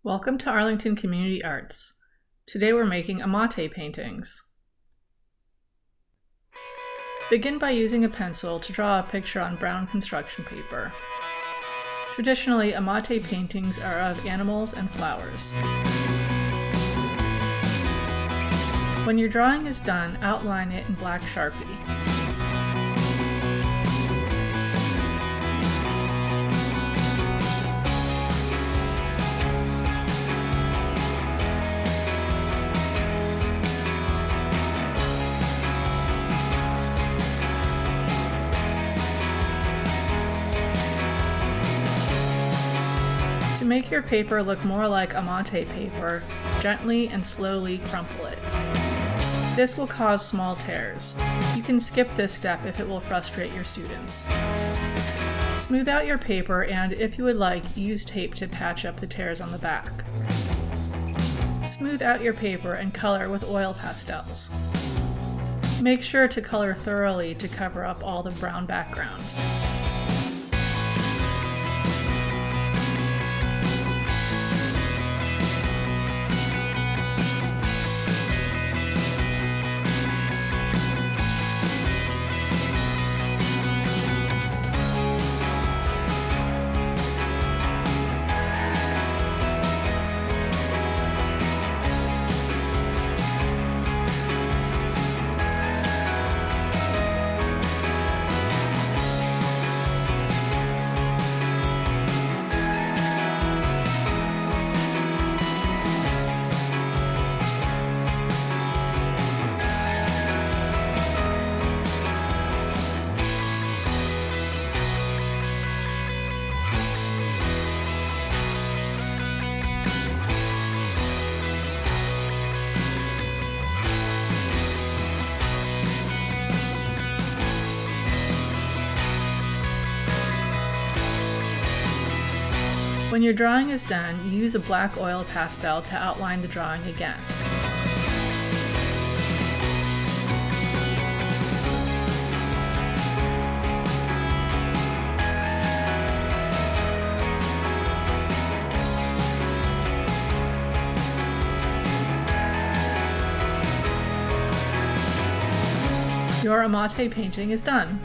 Welcome to Arlington Community Arts. Today we're making Amate paintings. Begin by using a pencil to draw a picture on brown construction paper. Traditionally, Amate paintings are of animals and flowers. When your drawing is done, outline it in black Sharpie. To make your paper look more like Amate paper, gently and slowly crumple it. This will cause small tears. You can skip this step if it will frustrate your students. Smooth out your paper and, if you would like, use tape to patch up the tears on the back. Smooth out your paper and color with oil pastels. Make sure to color thoroughly to cover up all the brown background. When your drawing is done, use a black oil pastel to outline the drawing again. Your Amate painting is done.